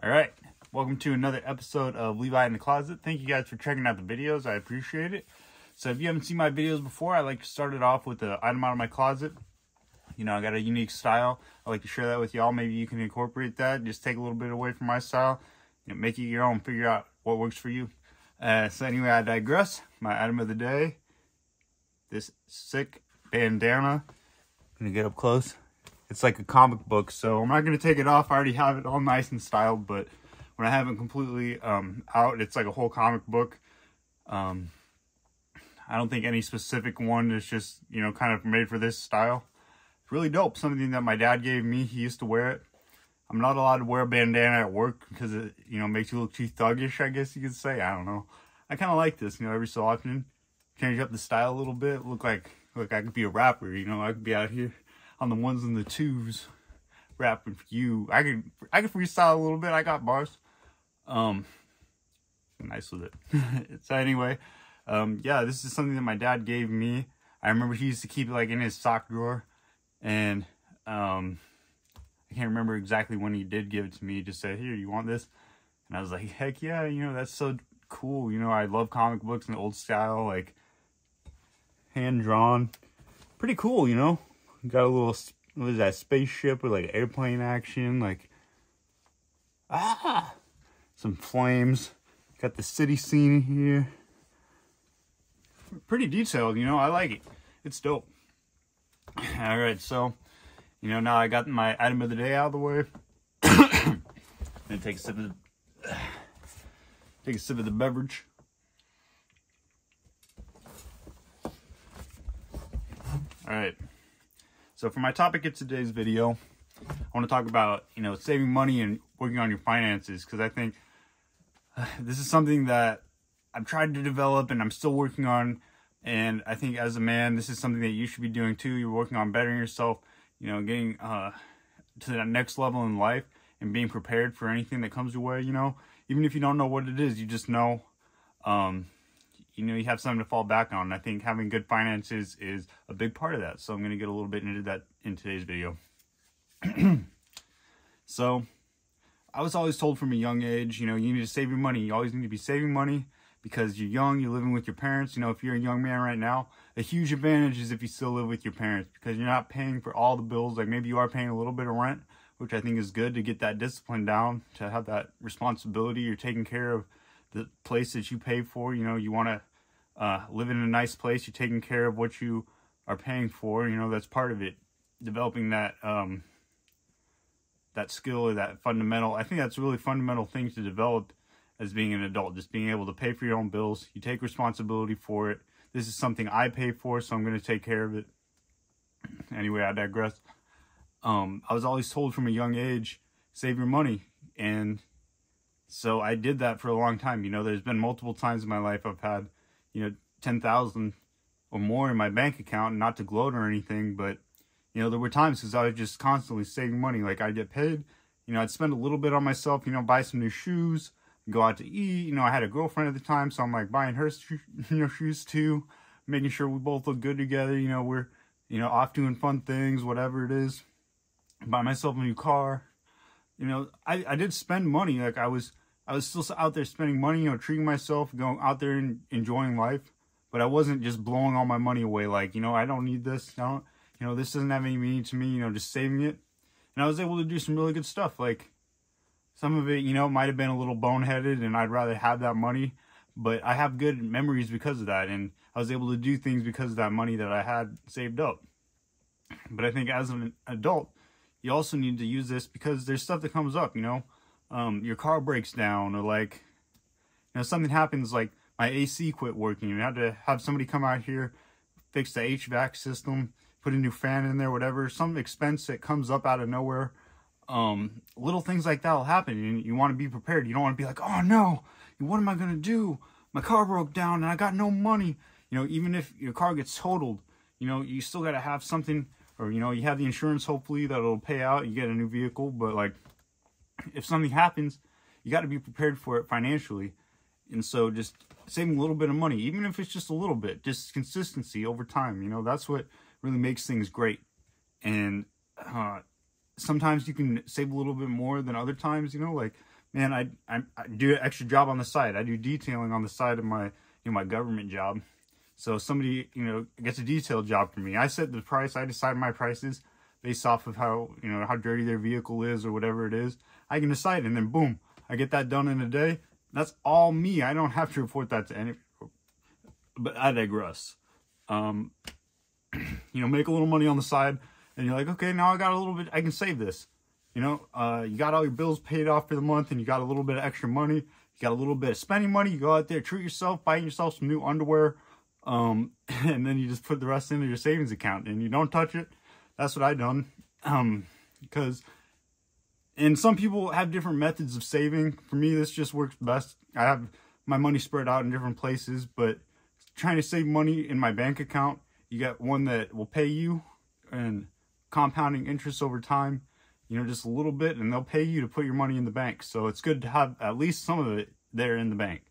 All right, welcome to another episode of Levi in the Closet. Thank you guys for checking out the videos. I appreciate it. So if you haven't seen my videos before, I like to start it off with an item out of my closet. You know, I got a unique style. I like to share that with y'all. Maybe you can incorporate that. Just take a little bit away from my style. You know, make it your own. Figure out what works for you. So anyway, I digress. My item of the day. This sick bandana. I'm going to get up close. It's like a comic book, so I'm not going to take it off. I already have it all nice and styled, but when I have it completely out, it's like a whole comic book. I don't think any specific one is just, you know, kind of made for this style. It's really dope. Something that my dad gave me. He used to wear it. I'm not allowed to wear a bandana at work because it, you know, makes you look too thuggish, I guess you could say. I don't know. I kind of like this, you know, every so often. Change up the style a little bit. Look, I could be a rapper, you know. I could be out here on the ones and the twos rapping for you. I could freestyle a little bit. I got bars. Nice with it. So anyway, yeah, this is something that my dad gave me. I remember he used to keep it like in his sock drawer, and I can't remember exactly when he did give it to me. He just said, "Here, you want this?" And I was like, "Heck yeah, you know, that's so cool." You know, I love comic books in the old style, like hand drawn. Pretty cool, you know. Got a little, what is that, spaceship with like airplane action, like, some flames. Got the city scene here. Pretty detailed, you know, I like it. It's dope. Alright, so, you know, now I got my item of the day out of the way. Gonna take a sip of the beverage. Alright. So for my topic of today's video, I want to talk about, you know, saving money and working on your finances, because I think this is something that I've tried to develop and I'm still working on. And I think as a man, this is something that you should be doing too. You're working on bettering yourself, you know, getting to that next level in life and being prepared for anything that comes your way, you know. Even if you don't know what it is, you just know, you know, you have something to fall back on. I think having good finances is a big part of that. So I'm going to get a little bit into that in today's video. So I was always told from a young age, you know, you need to save your money. You always need to be saving money because you're young, you're living with your parents. You know, if you're a young man right now, a huge advantage is if you still live with your parents because you're not paying for all the bills. Like maybe you are paying a little bit of rent, which I think is good to get that discipline down, to have that responsibility. You're taking care of the place that you pay for. You know, you want to live in a nice place. You're taking care of what you are paying for. You know, that's part of it. Developing that that skill or that fundamental. I think that's a really fundamental thing to develop as being an adult. Just being able to pay for your own bills. You take responsibility for it. This is something I pay for, so I'm going to take care of it. Anyway, I digress. I was always told from a young age, save your money. And so I did that for a long time. You know, there's been multiple times in my life I've had, you know, 10,000 or more in my bank account, not to gloat or anything, but, you know, there were times because I was just constantly saving money. Like I'd get paid, you know, I'd spend a little bit on myself, you know, buy some new shoes, go out to eat. You know, I had a girlfriend at the time, so I'm like buying her, you know, shoes too, making sure we both look good together. You know, we're, you know, off doing fun things, whatever it is. Buy myself a new car. You know, I did spend money. Like I was still out there spending money, you know, treating myself, going out there and enjoying life. But I wasn't just blowing all my money away. Like, you know, I don't need this. I don't, you know, this doesn't have any meaning to me, you know, just saving it. And I was able to do some really good stuff. Like some of it, you know, might have been a little boneheaded and I'd rather have that money. But I have good memories because of that. And I was able to do things because of that money that I had saved up. But I think as an adult, you also need to use this because there's stuff that comes up, you know. Your car breaks down, or like, you know, something happens, like my AC quit working and I had to have somebody come out here, fix the HVAC system, put a new fan in there, whatever, some expense that comes up out of nowhere. Little things like that will happen and you want to be prepared. You don't want to be like, oh no, what am I going to do? My car broke down and I got no money. You know, even if your car gets totaled, you know, you still got to have something, or, you know, you have the insurance, hopefully that'll pay out, you get a new vehicle. But like, if something happens, you got to be prepared for it financially. And so just saving a little bit of money, even if it's just a little bit, just consistency over time, you know, that's what really makes things great. And sometimes you can save a little bit more than other times, you know, like man, I do an extra job on the side. I do detailing on the side of my, my government job. So somebody, gets a detail job for me. I set the price. I decide my prices based off of how, how dirty their vehicle is or whatever it is. I can decide, and then boom, I get that done in a day. That's all me. I don't have to report that to any, but I digress. Make a little money on the side, and you're like, okay, now I got a little bit, I can save this. You got all your bills paid off for the month, and you got a little bit of extra money. You got a little bit of spending money. You go out there, treat yourself, buy yourself some new underwear, and then you just put the rest into your savings account, and you don't touch it. That's what I done. And some people have different methods of saving. For me, this just works best. I have my money spread out in different places, but trying to save money in my bank account, you got one that will pay you and compounding interest over time, just a little bit, and they'll pay you to put your money in the bank. So it's good to have at least some of it there in the bank.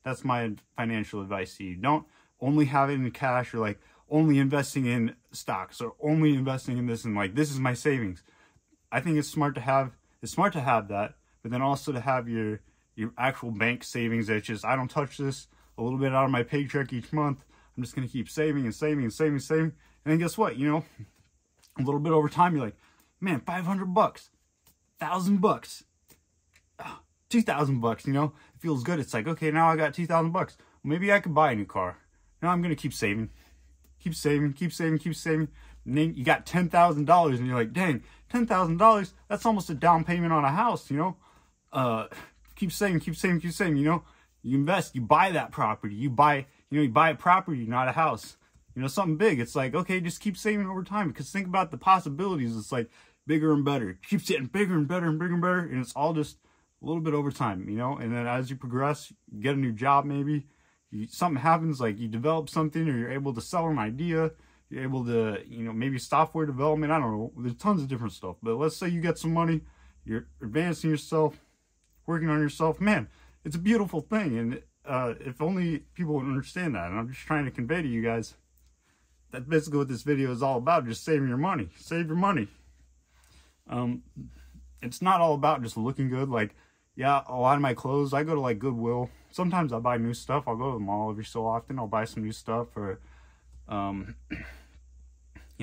That's my financial advice to you. Don't only have it in cash, or like only investing in stocks, or only investing in this, and like, this is my savings. I think it's smart to have that, but then also to have your actual bank savings. That's just, I don't touch this, a little bit out of my paycheck each month. I'm just going to keep saving and saving and saving and saving. And then guess what? A little bit over time, you're like, man, $500, $1,000, $2,000, it feels good. It's like, okay, now I got $2,000. Maybe I could buy a new car. Now I'm going to keep saving, keep saving, keep saving, keep saving. And then you got $10,000, and you're like, dang, $10,000, that's almost a down payment on a house, keep saving, keep saving, keep saving, you invest, you buy that property, you buy a property, not a house, something big. It's like, okay, just keep saving over time, because think about the possibilities. It's like bigger and better. It keeps getting bigger and better and bigger and better, and it's all just a little bit over time, and then as you progress, you get a new job, maybe something happens, like you develop something, or you're able to sell an idea, you're able to, maybe software development, I don't know, there's tons of different stuff. But let's say you get some money, you're advancing yourself, working on yourself, man, it's a beautiful thing. And if only people would understand that. And I'm just trying to convey to you guys, that's basically what this video is all about, just saving your money. Save your money. It's not all about just looking good. Like, yeah, a lot of my clothes, I go to like Goodwill. Sometimes I buy new stuff. I'll go to the mall every so often. I'll buy some new stuff, or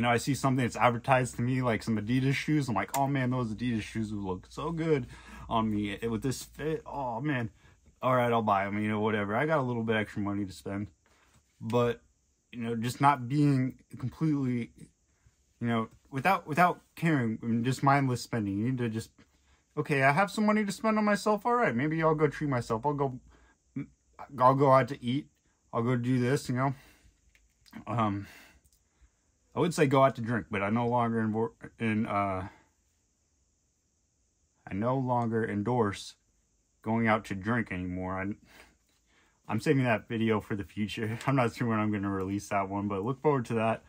I see something that's advertised to me, like some Adidas shoes. I'm like, oh man, those Adidas shoes would look so good on me with this fit. Oh man, all right, I'll buy them. Whatever. I got a little bit extra money to spend, but just not being completely, without caring, just mindless spending. You need to just, okay, I have some money to spend on myself. All right, maybe I'll go treat myself. I'll go out to eat. I'll go do this. I would say go out to drink, but I no longer endorse going out to drink anymore. I'm saving that video for the future. I'm not sure when I'm going to release that one, but look forward to that.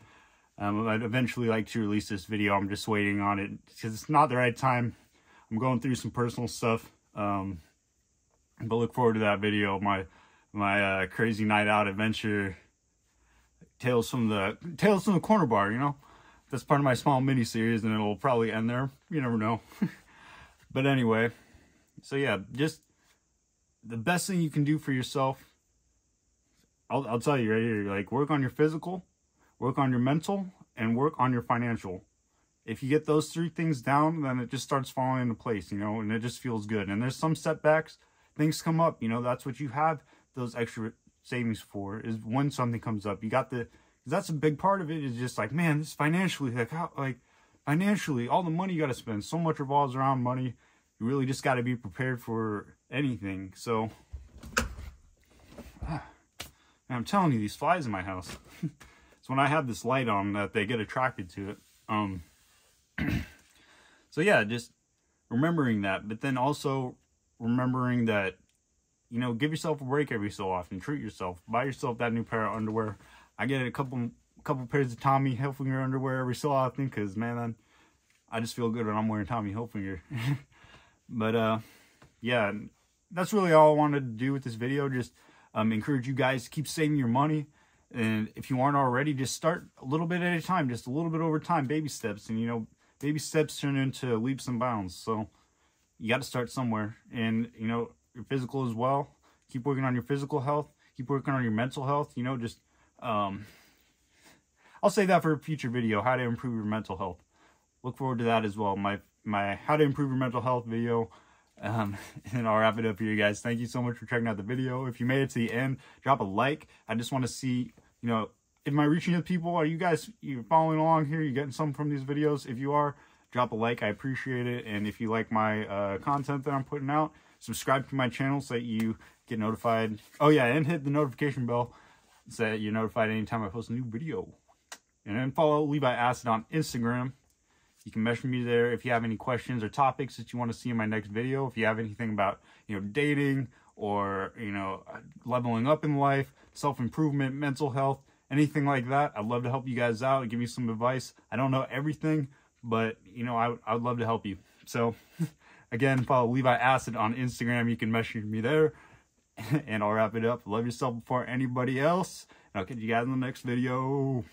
I'd eventually like to release this video. I'm just waiting on it because it's not the right time. I'm going through some personal stuff. But look forward to that video. My crazy night out adventure. Tales from the Corner Bar, That's part of my small mini series, and it'll probably end there. You never know. But anyway, so yeah, just the best thing you can do for yourself, I'll tell you right here, like, work on your physical, work on your mental, and work on your financial. If you get those three things down, then it just starts falling into place, and it just feels good. And there's some setbacks, things come up, that's what you have those extra savings for, is when something comes up. You got that's a big part of it, is just like, man, this financially, financially, all the money you got to spend, so much revolves around money. You really just got to be prepared for anything. So I'm telling you, these flies in my house, it's when I have this light on that they get attracted to it. So yeah, just remembering that, but then also remembering that, give yourself a break every so often. Treat yourself. Buy yourself that new pair of underwear. I get a couple pairs of Tommy Hilfiger underwear every so often, because, man, I just feel good when I'm wearing Tommy Hilfiger. But, yeah, that's really all I wanted to do with this video. Just encourage you guys to keep saving your money. And if you aren't already, just start a little bit at a time, just a little bit over time, baby steps. And, baby steps turn into leaps and bounds. So you got to start somewhere. And, you know, your physical as well. Keep working on your physical health. Keep working on your mental health. You know, just, I'll say that for a future video, how to improve your mental health. Look forward to that as well. My how to improve your mental health video. And I'll wrap it up here, guys. Thank you so much for checking out the video. If you made it to the end, drop a like. I just want to see, you know, am I reaching the people? Are you guys, you following along here? You getting something from these videos? If you are, drop a like. I appreciate it. And if you like my content that I'm putting out, subscribe to my channel so that you get notified. Oh yeah, and hit the notification bell so that you're notified anytime I post a new video. And then follow Levi Acid on Instagram. You can message me there if you have any questions or topics that you want to see in my next video. If you have anything about, you know, dating or, you know, leveling up in life, self-improvement, mental health, anything like that, I'd love to help you guys out. Give me some advice. I don't know everything, but, you know, I would love to help you. So, again, follow Levi Acid on Instagram. You can message me there. And I'll wrap it up. Love yourself before anybody else. And I'll catch you guys in the next video.